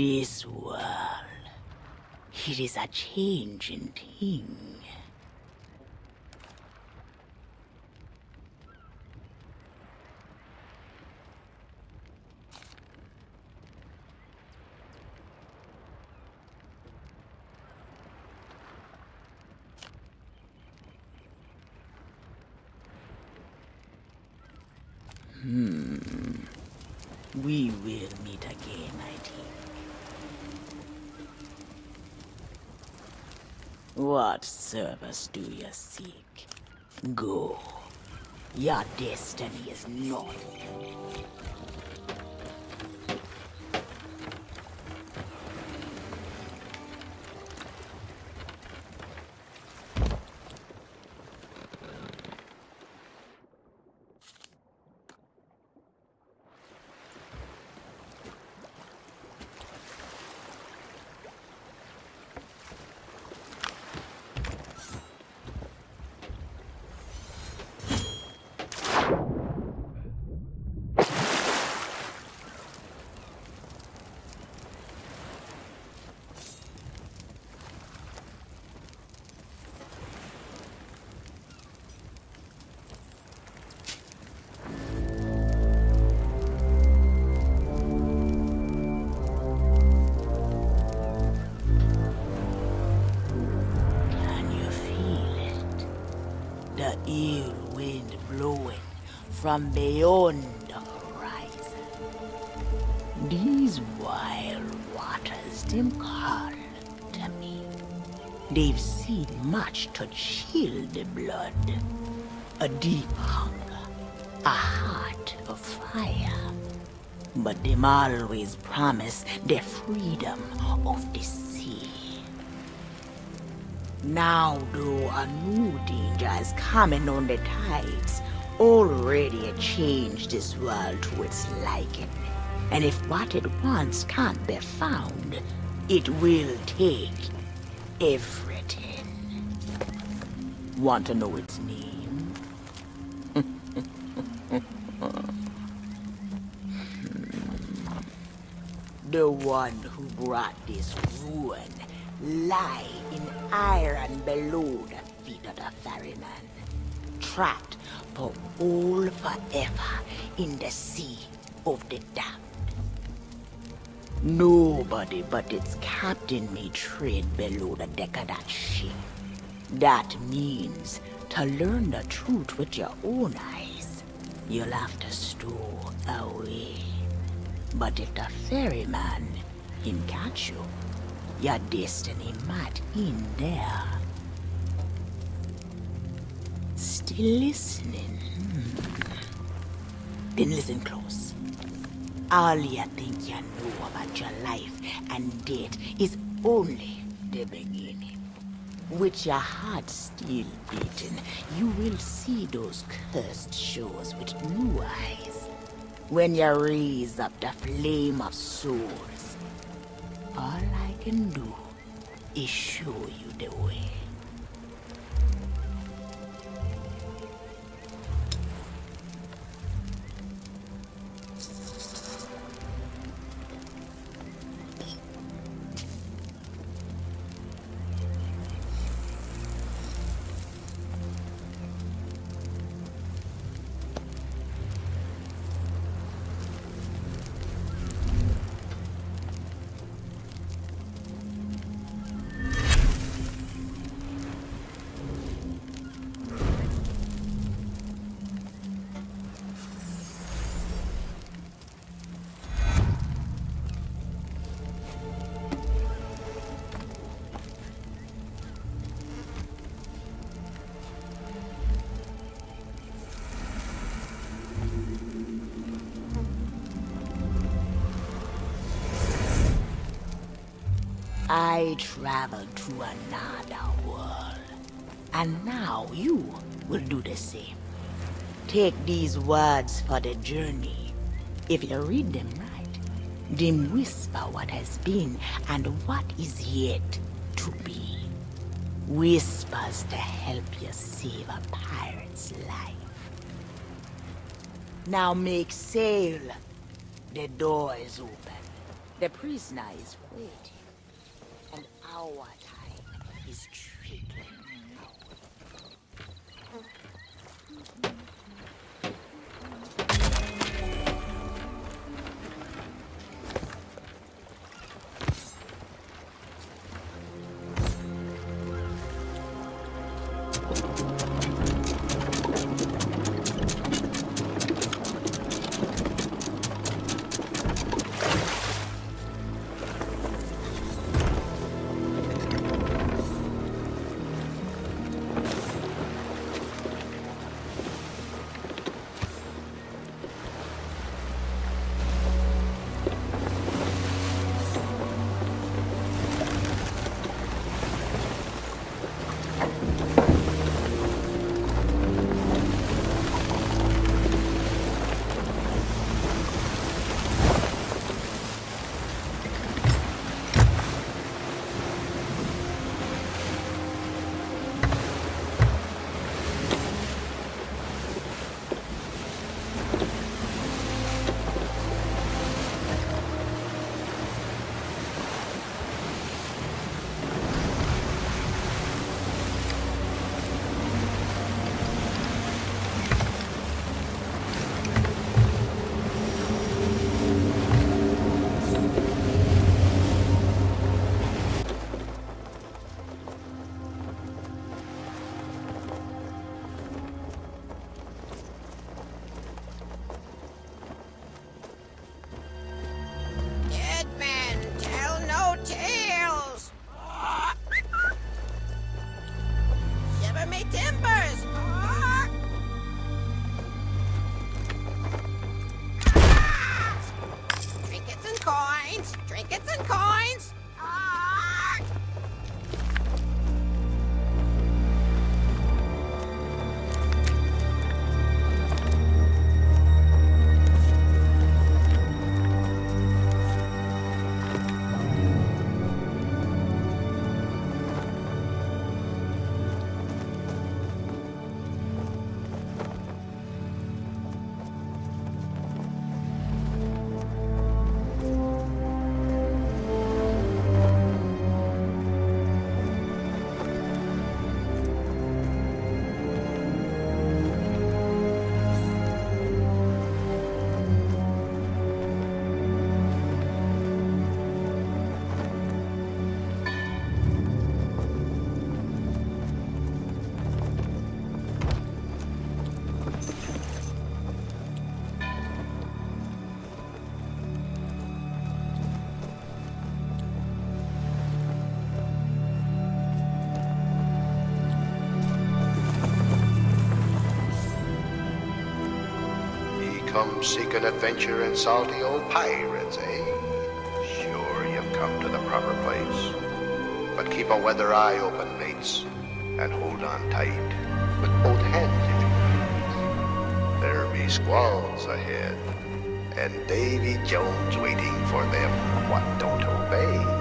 This world, it is a changing thing. We will meet again, I think. What service do you seek? Go. Your destiny is not. The ill wind blowing from beyond the horizon. These wild waters, them call to me. They've seen much to chill the blood. A deep hunger, a heart of fire. But them always promise the freedom of the sea. Now, though, a new danger is coming on the tides, already changed this world to its liking. And if what it wants can't be found, it will take everything. Want to know its name? The one who brought this ruin lie in iron below the feet of the ferryman, trapped for all forever in the sea of the damned. Nobody but its captain may tread below the deck of that ship. That means to learn the truth with your own eyes, you'll have to stow away. But if the ferryman, him catch you, your destiny might end there. Still listening? Then listen close. All you think you know about your life and death is only the beginning. With your heart still beating, you will see those cursed shores with new eyes. When you raise up the flame of souls, all I can do is show you the way. I traveled to another world, and now you will do the same. Take these words for the journey. If you read them right, them whisper what has been and what is yet to be. Whispers to help you save a pirate's life. Now make sail. The door is open. The prisoner is waiting, and our time is trickling now. Trinkets and coins! Come seeking adventure and salty old pirates, eh? Sure, you've come to the proper place. But keep a weather eye open, mates, and hold on tight with both hands if you please. There be squalls ahead, and Davy Jones waiting for them what don't obey.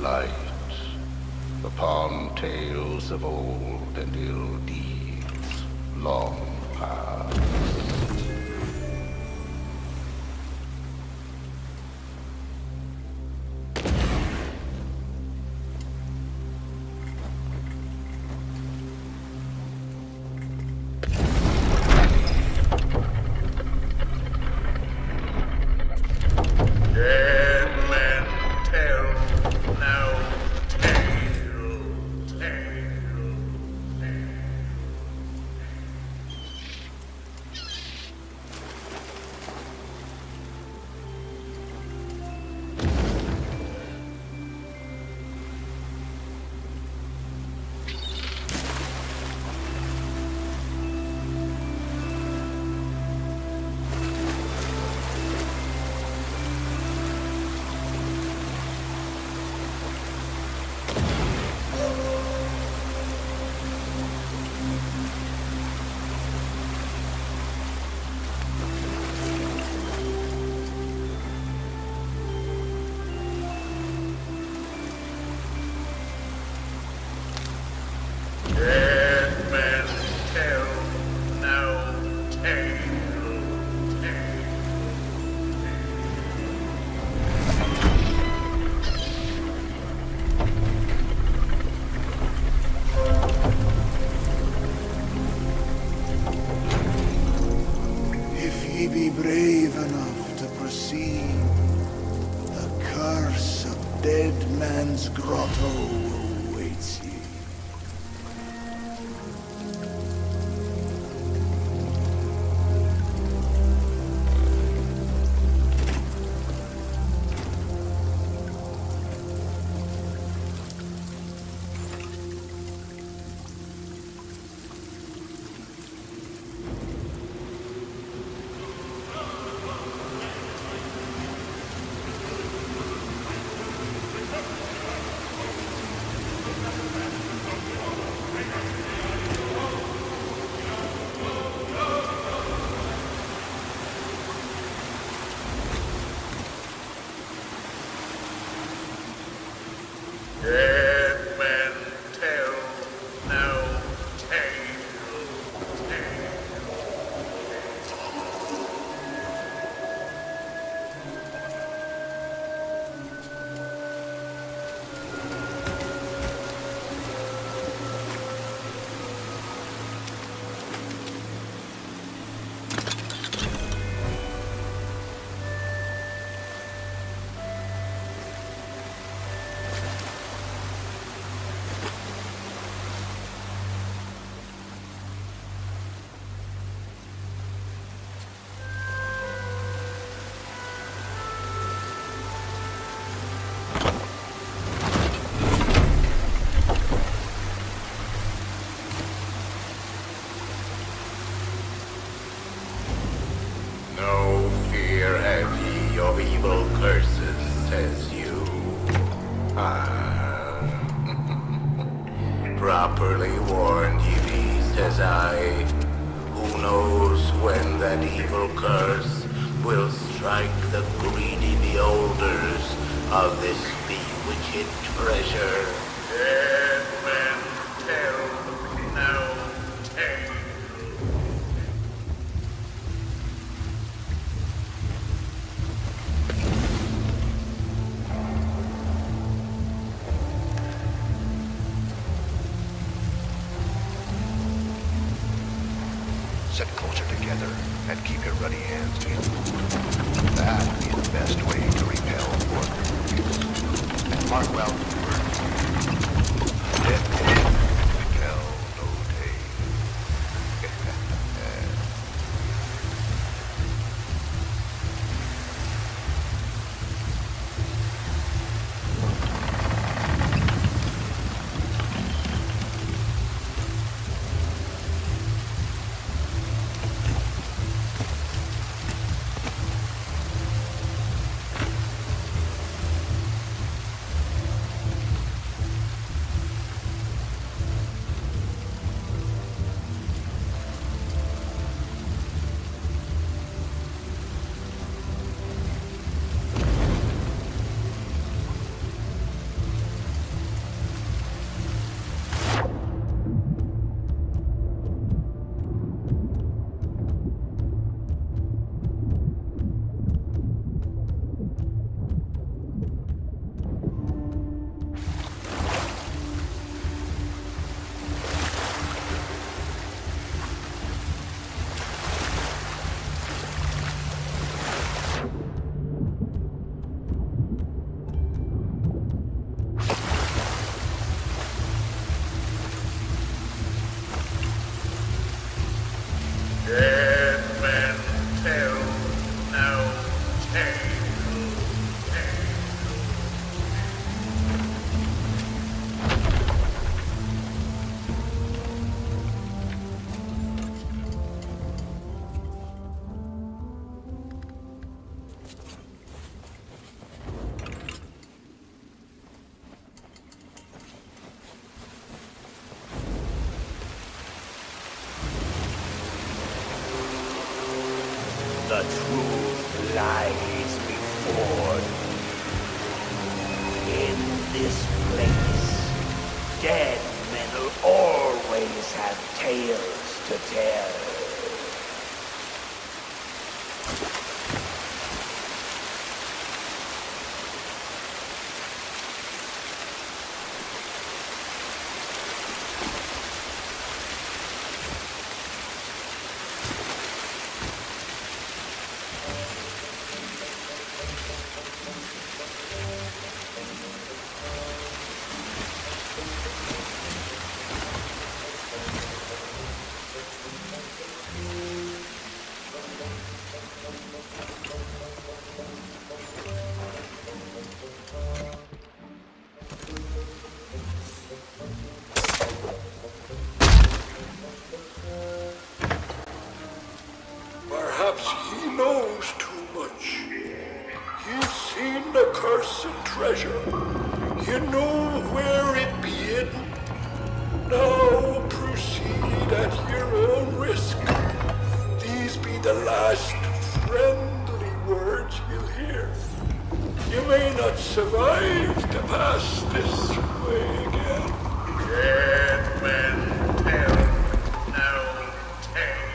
light upon tales of old and ill deeds long past. Be brave enough to proceed. The curse of Dead Man's Grotto awaits you. Evil curses, says you. Properly warned ye be, says I. Who knows when that evil curse will strike the greedy beholders of this bewitched treasure. Dead men tell no tale. Sit closer together and keep your ruddy hands in. That is the best way to repel orcs. And mark well the words. Dead men tell no tale. Dead men tell no tale. The truth lies before you. In this place, dead men will always have tales to tell. Perhaps he knows too much. He's seen the cursed treasure. You know where it be hidden. Now proceed at your own risk. These be the last friendly words you'll hear. You may not survive to pass this way again. Dead men tell no tale.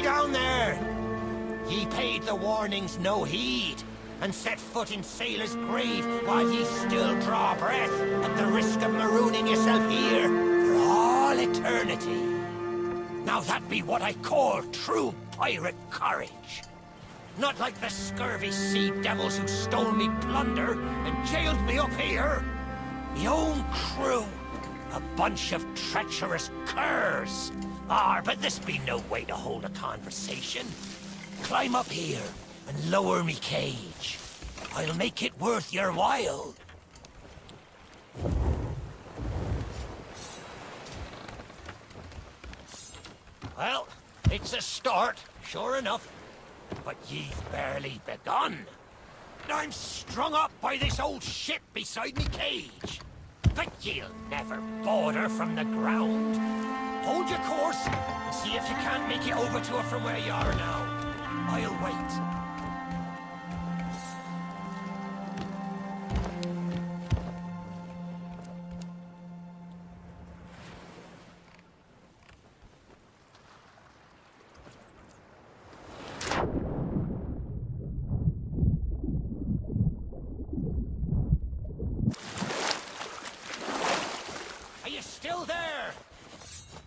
Down there! Ye paid the warnings no heed, and set foot in Sailor's grave while ye still draw breath, at the risk of marooning yourself here for all eternity. Now that be what I call true pirate courage. Not like the scurvy sea devils who stole me plunder and jailed me up here. Me own crew, a bunch of treacherous curs. But this be no way to hold a conversation. Climb up here and lower me cage. I'll make it worth your while. Well, it's a start, sure enough. but ye've barely begun. I'm strung up by this old ship beside me cage. But ye'll never board from the ground. Hold your course and see if you can't make it over to her from where you are now. I'll wait.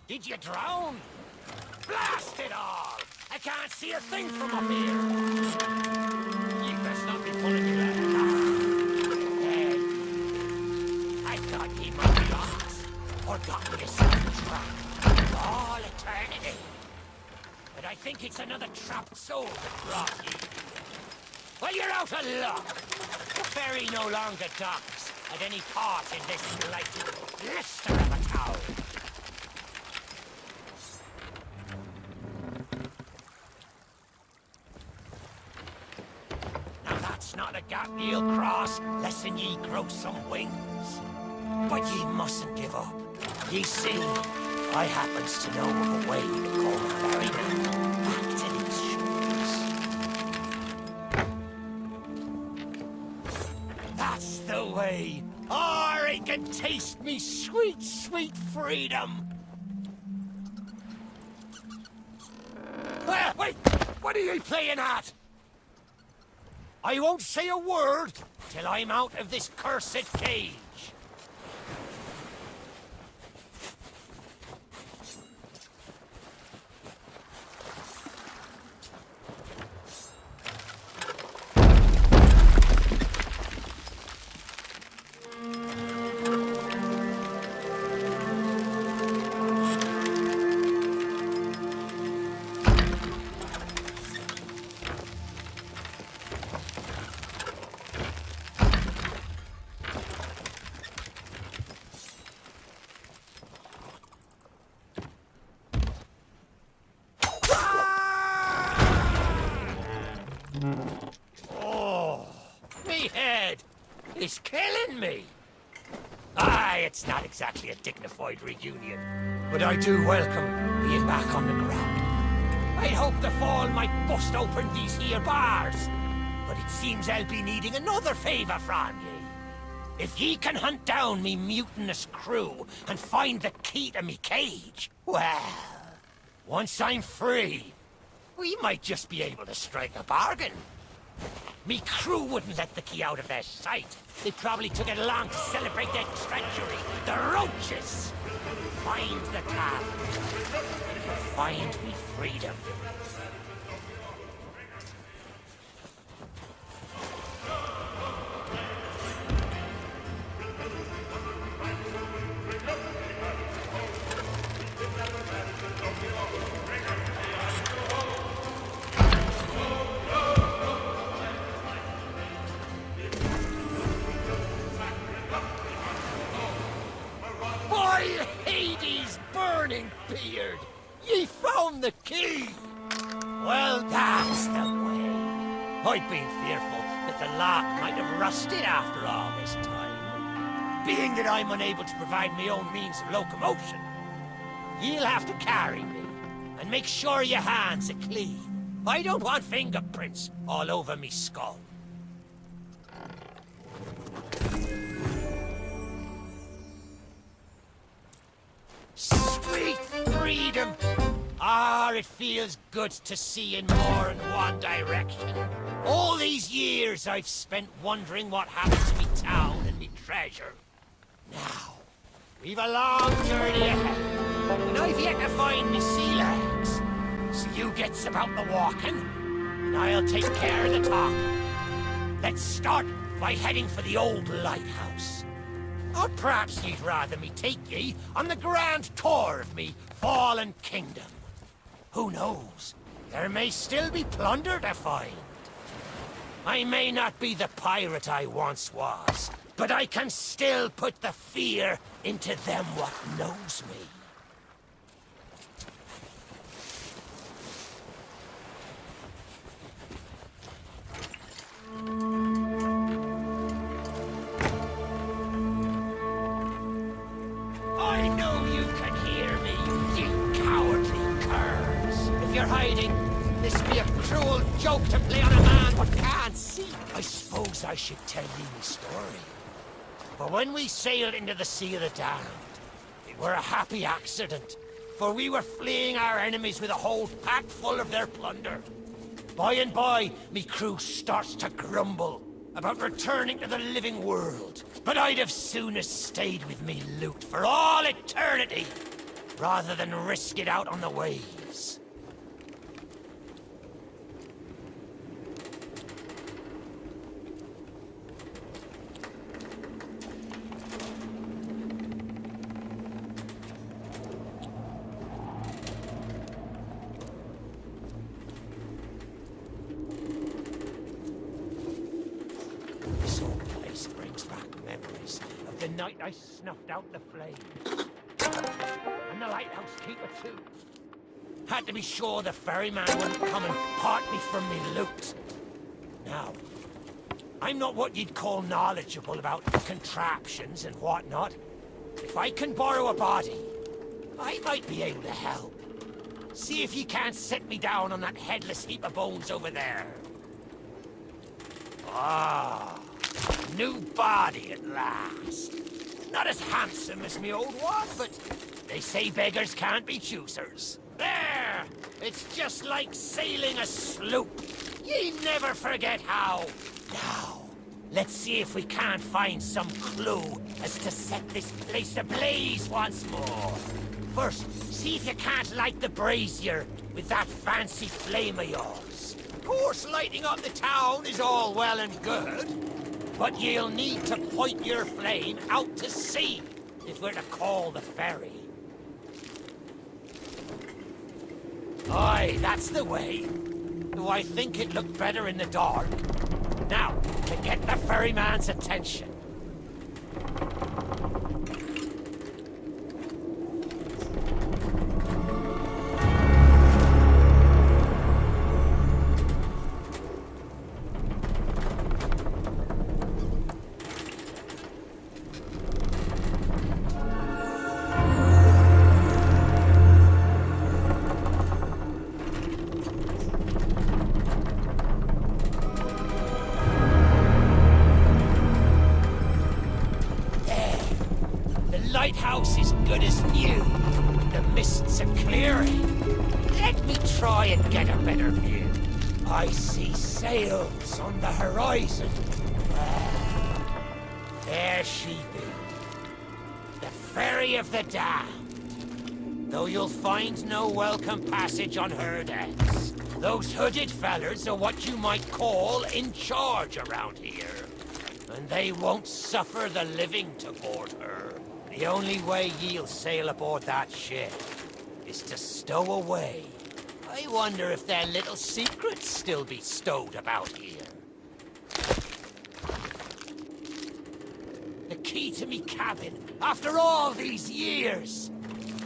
Did you drown? Blast it all! I can't see a thing from up here! You best not be pulling me like that. I thought he might be lost, or got yourself trapped. All eternity. But I think it's another trapped soul that brought you here. Well, you're out of luck. The ferry no longer docks at any part in this blighted blister of a town. Not a gap ye'll cross, lessen ye grow some wings. But ye mustn't give up. Ye see, I happens to know of a way to call the ferryman back to these shores. That's the way. I can taste me sweet, sweet freedom. Wait! What are you playing at? I won't say a word till I'm out of this cursed cage. It's killing me. Aye, it's not exactly a dignified reunion, but I do welcome being back on the ground. I'd hoped the fall might bust open these here bars, but it seems I'll be needing another favour from ye. If ye can hunt down me mutinous crew and find the key to me cage, well, once I'm free, we might just be able to strike a bargain. Me crew wouldn't let the key out of their sight. They probably took it along to celebrate their treachery. The roaches! Find the tavern. And you'll find me freedom. Beard, ye found the key! Well, that's the way. I'd been fearful that the lock might have rusted after all this time. Being that I'm unable to provide my own means of locomotion, you'll have to carry me, and make sure your hands are clean. I don't want fingerprints all over me skull. Sweet freedom! Ah, it feels good to see in more than one direction. All these years I've spent wondering what happened to me town and me treasure. Now, we've a long journey ahead, and I've yet to find me sea legs. So you gets about the walking, and I'll take care of the talking. Let's start by heading for the old lighthouse. Or perhaps you'd rather me take ye on the grand tour of me fallen kingdom. Who knows? There may still be plunder to find. I may not be the pirate I once was, but I can still put the fear into them what knows me. This be a cruel joke to play on a man what can't see. I suppose I should tell you the story. For when we sailed into the Sea of the Damned, it were a happy accident, for we were fleeing our enemies with a whole pack full of their plunder. By and by, me crew starts to grumble about returning to the living world, but I'd have soon stayed with me loot for all eternity, rather than risk it out on the waves. This old place brings back memories of the night I snuffed out the flame. And the lighthouse keeper too. Had to be sure the ferryman wouldn't come and part me from me loot. Now, I'm not what you'd call knowledgeable about contraptions and whatnot. If I can borrow a body, I might be able to help. See if you can't set me down on that headless heap of bones over there. Ah, new body at last. Not as handsome as me old one, but they say beggars can't be choosers. There! It's just like sailing a sloop. Ye never forget how. Now, let's see if we can't find some clue as to set this place ablaze once more. First, see if you can't light the brazier with that fancy flame of yours. Of course, lighting up the town is all well and good, but you'll need to point your flame out to sea if we're to call the ferry. Aye, that's the way. Though I think it looked better in the dark. Now, to get the ferryman's attention. Lighthouse is good as new. The mists are clearing. Let me try and get a better view. I see sails on the horizon. Well, there she be. The Ferry of the Damned. Though you'll find no welcome passage on her decks. Those hooded fellers are what you might call in charge around here. And they won't suffer the living to board her. The only way ye'll sail aboard that ship is to stow away. I wonder if their little secrets still be stowed about here. The key to me cabin, after all these years.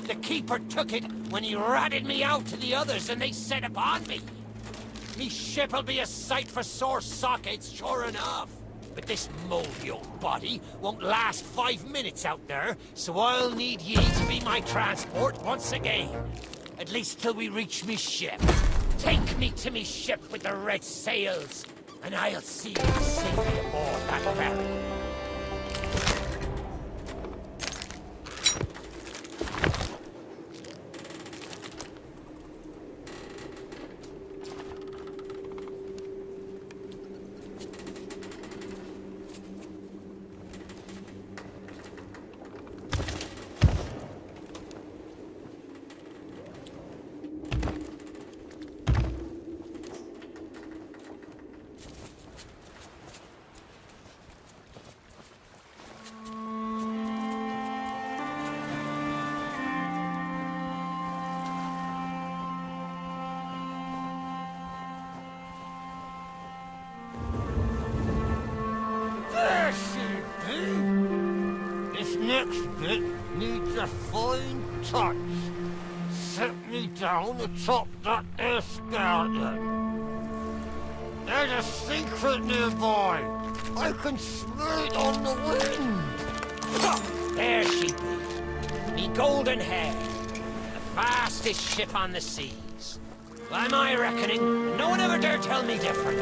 The keeper took it when he ratted me out to the others and they set upon me. Me ship'll be a sight for sore sockets, sure enough. But this moldy old body won't last 5 minutes out there, so I'll need ye to be my transport once again. At least till we reach me ship. Take me to me ship with the red sails, and I'll see you safely aboard that ferry. Next bit needs a fine touch. Set me down atop that air skeleton. There's a secret nearby. I can smell it on the wind. There she be. Me golden hair. The fastest ship on the seas. By my reckoning, no one ever dare tell me different.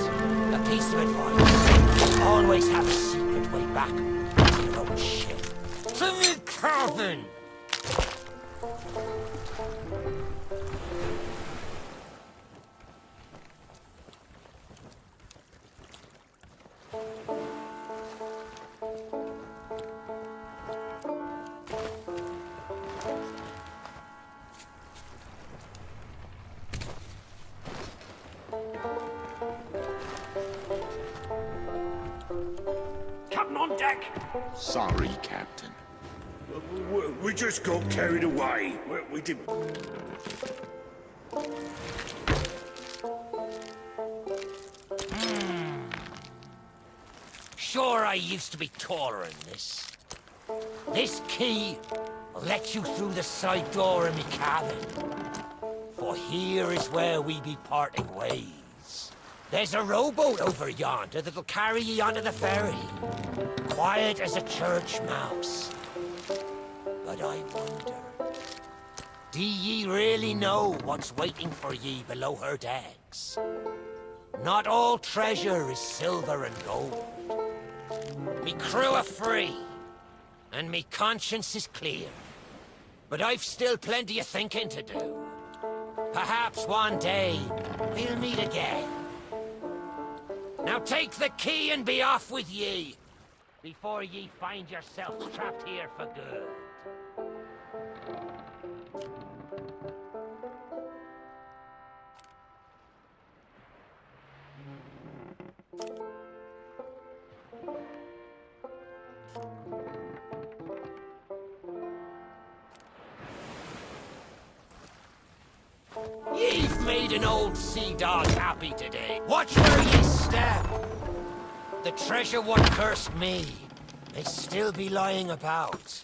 A piece of advice. Always have a secret way back to your own ship. To the coffin! Captain on deck! Sorry, Captain. We just got carried away. We did. Sure, I used to be taller than this. This key will let you through the side door of me cabin. For here is where we be parting ways. There's a rowboat over yonder that'll carry ye onto the ferry. Quiet as a church mouse. But I wonder, do ye really know what's waiting for ye below her decks? Not all treasure is silver and gold. Me crew are free, and me conscience is clear. But I've still plenty of thinking to do. Perhaps one day, we'll meet again. Now take the key and be off with ye, before ye find yourselves trapped here for good. You've made an old sea dog happy today. Watch where ye step. The treasure what cursed me may still be lying about.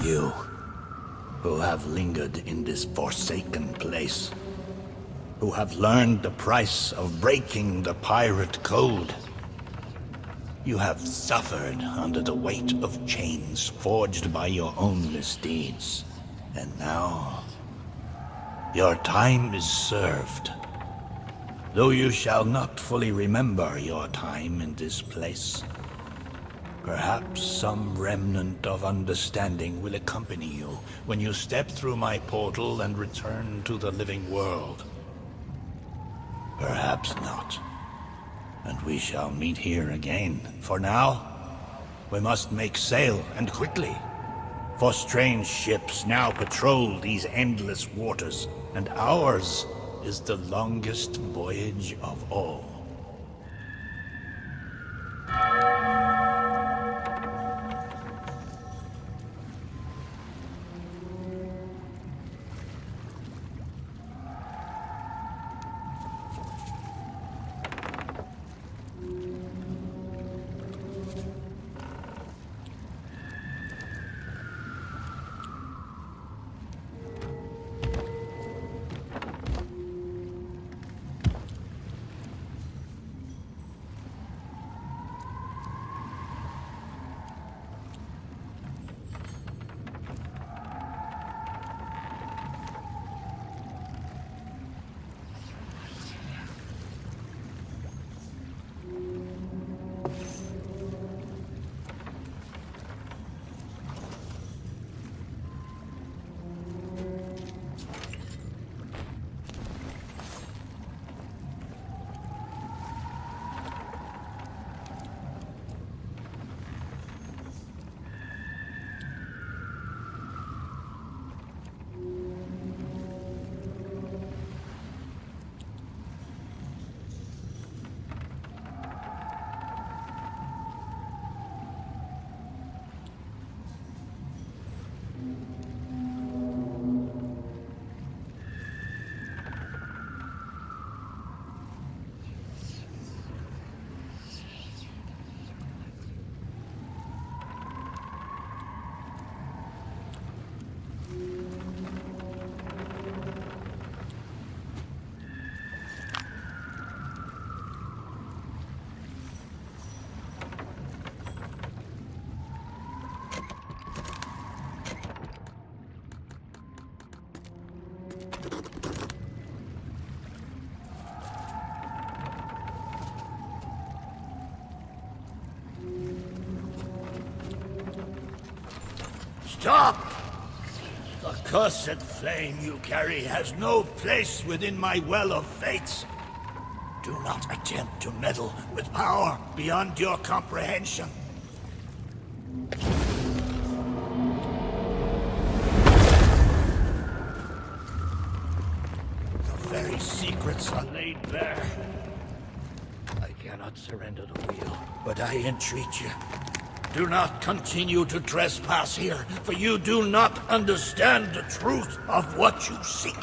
You, who have lingered in this forsaken place, who have learned the price of breaking the pirate code. You have suffered under the weight of chains forged by your own misdeeds. And now, your time is served. Though you shall not fully remember your time in this place, perhaps some remnant of understanding will accompany you when you step through my portal and return to the living world. Perhaps not. And we shall meet here again. For now, we must make sail, and quickly. For strange ships now patrol these endless waters, and ours is the longest voyage of all. Stop! The cursed flame you carry has no place within my well of fates. Do not attempt to meddle with power beyond your comprehension. The very secrets are laid bare. I cannot surrender the wheel, but I entreat you. Do not continue to trespass here, for you do not understand the truth of what you seek.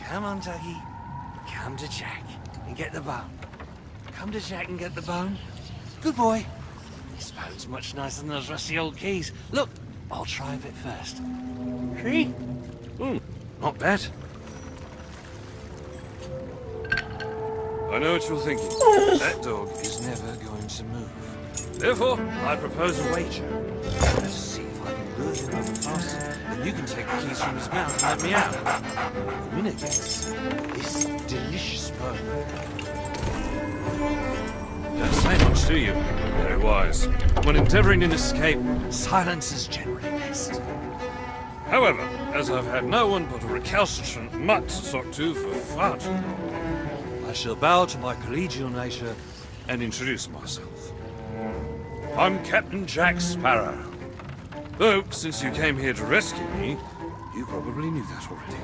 Come on, Dougie. Come to Jack and get the bone. Come to Jack and get the bone. Good boy. This bone's much nicer than those rusty old keys. Look, I'll try a bit first. See? Not bad. I know what you're thinking. That dog is never going to move. Therefore, I propose a wager. Let's see if I can lure him over faster, and you can take the keys from his mouth and let me out. The winner gets this delicious bone. Don't say much, do you? Very wise. When endeavouring an escape, silence is generally best. However, as I've had no one but a recalcitrant mutt to talk to for far too long, I shall bow to my collegial nature and introduce myself. I'm Captain Jack Sparrow. Though, since you came here to rescue me, you probably knew that already.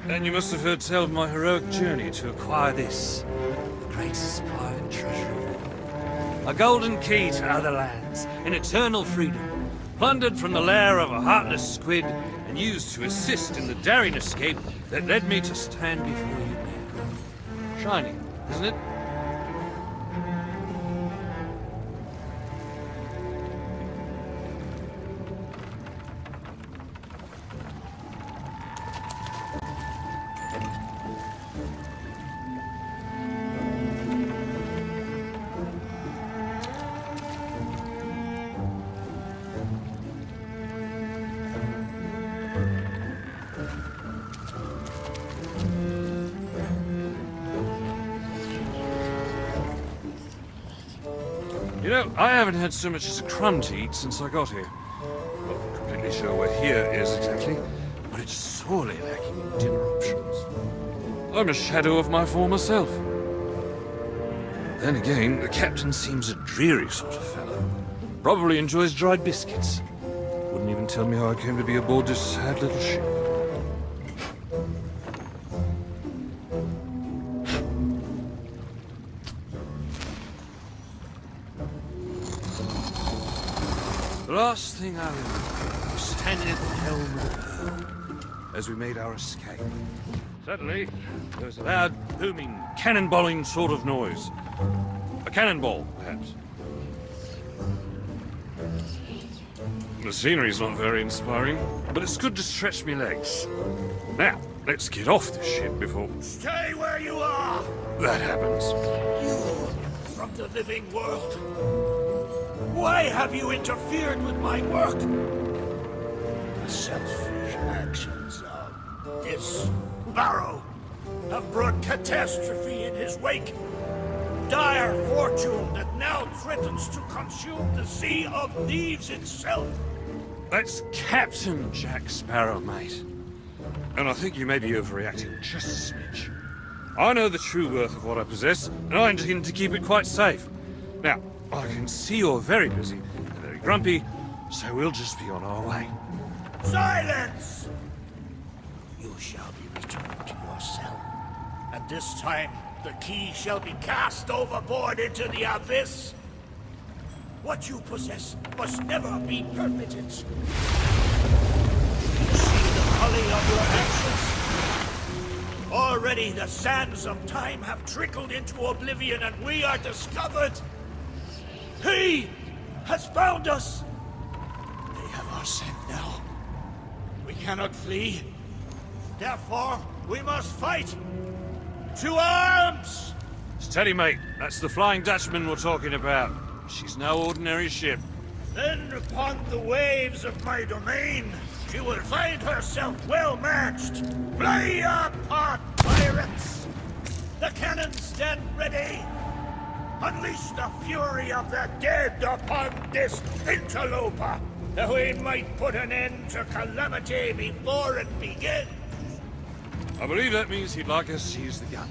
And you must have heard tell of my heroic journey to acquire this, the greatest pirate treasure of all. A golden key to other lands, an eternal freedom, plundered from the lair of a heartless squid and used to assist in the daring escape that led me to stand before you now. Shining, isn't it? You know, I haven't had so much as a crumb to eat since I got here. Not completely sure where here is exactly, but it's sorely lacking in dinner options. I'm a shadow of my former self. Then again, the captain seems a dreary sort of fellow. Probably enjoys dried biscuits. Wouldn't even tell me how I came to be aboard this sad little ship. The last thing I remember was standing at the helm of the Pearl as we made our escape. Suddenly, there was a loud, booming, cannonballing sort of noise. A cannonball, perhaps. The scenery's not very inspiring, but it's good to stretch me legs. Now, let's get off this ship before... Stay where you are! that happens. You from the living world. Why have you interfered with my work? selfish actions of this Barrow have brought catastrophe in his wake. Dire fortune that now threatens to consume the Sea of Thieves itself. That's Captain Jack Sparrow, mate. And I think you may be overreacting just a smidge. I know the true worth of what I possess, and I intend to keep it quite safe. Now, I can see you're very busy and very grumpy, so we'll just be on our way. Silence! You shall be returned to your cell. And this time, the key shall be cast overboard into the abyss. What you possess must never be permitted. You see the folly of your actions? Already the sands of time have trickled into oblivion and we are discovered. He has found us. They have our scent now. We cannot flee. Therefore, we must fight. To arms! Steady, mate. That's the Flying Dutchman we're talking about. She's no ordinary ship. Then upon the waves of my domain, she will find herself well matched. Play your part, pirates! The cannons stand ready. Unleash the fury of the dead upon this interloper, that we might put an end to calamity before it begins. I believe that means he'd like us to use the guns.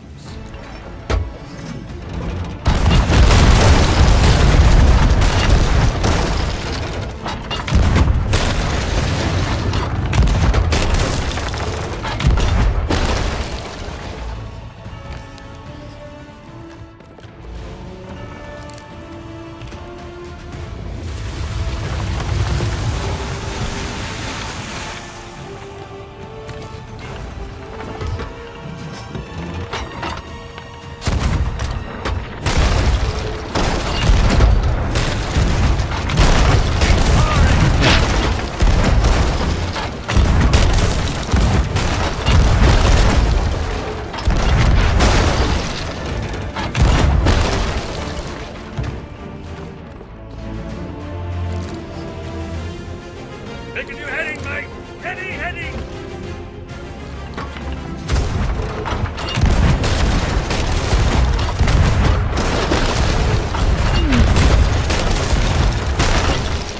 Taking you heading, mate! Heading!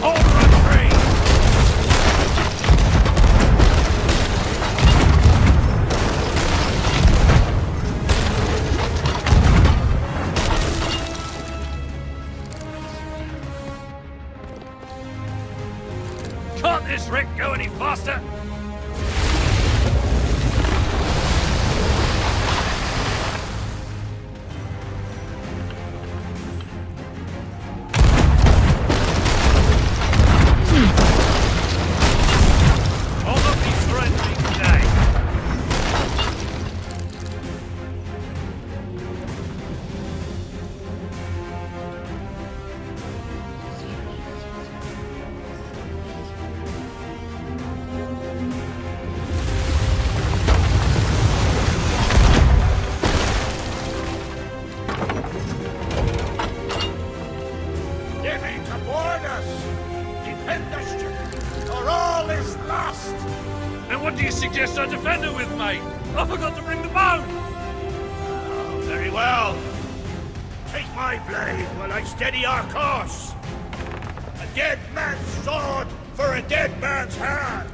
Hold run free! Can't this wreck go any faster? I'll not be surrendering today. They mean to board us. Defend the ship, or all is lost. And what do you suggest I defend it with, mate? I forgot to bring the bow! Oh, very well. Take my blade while I steady our course. A dead man's sword for a dead man's hand.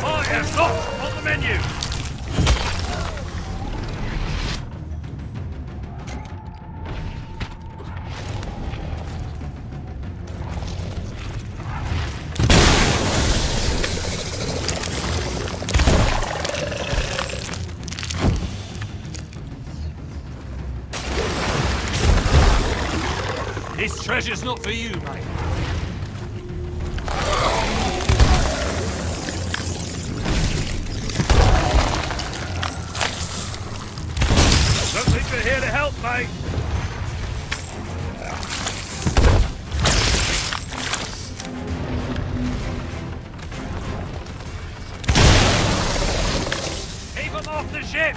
Fire stop on the menu! This treasure's not for you, mate. Don't think we're here to help, mate. off the ship!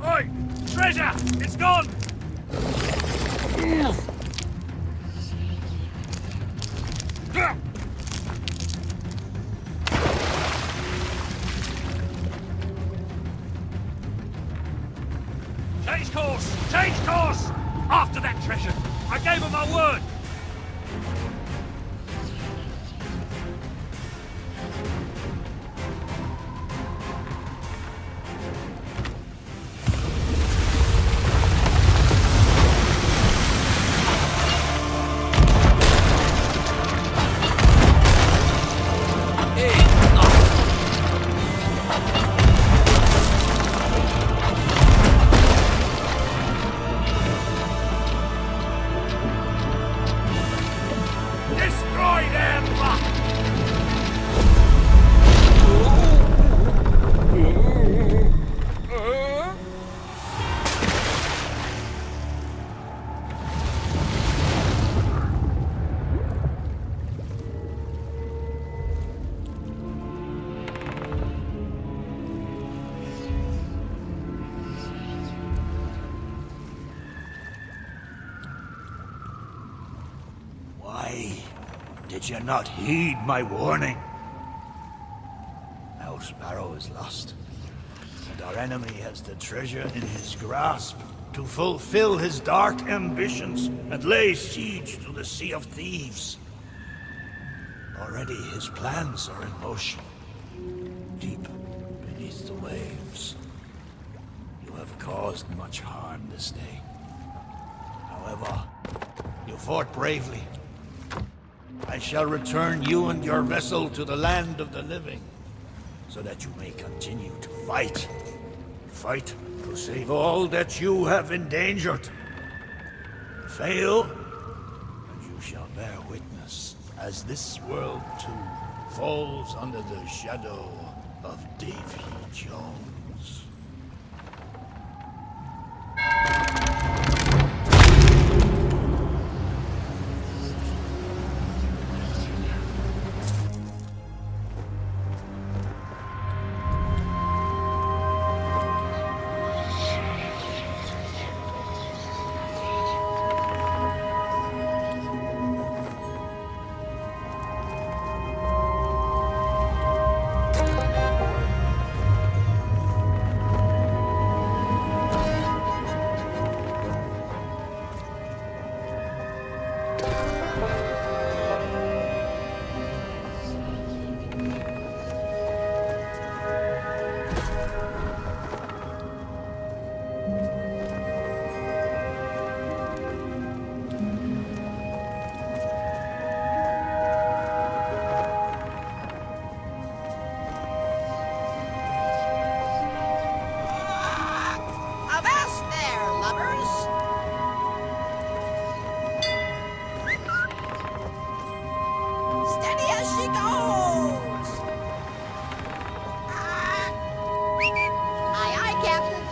Oi! Treasure! It's gone! Change course! Change course! After that treasure! I gave him my word! Did you not heed my warning? Our Sparrow is lost, and our enemy has the treasure in his grasp. to fulfill his dark ambitions and lay siege to the Sea of Thieves. Already his plans are in motion, deep beneath the waves. You have caused much harm this day. However, you fought bravely. I shall return you and your vessel to the land of the living, so that you may continue to fight. Fight to save all that you have endangered. Fail, and you shall bear witness as this world too falls under the shadow of Davy Jones. Avast there, lovers! Steady as she goes! Aye, aye, Captain.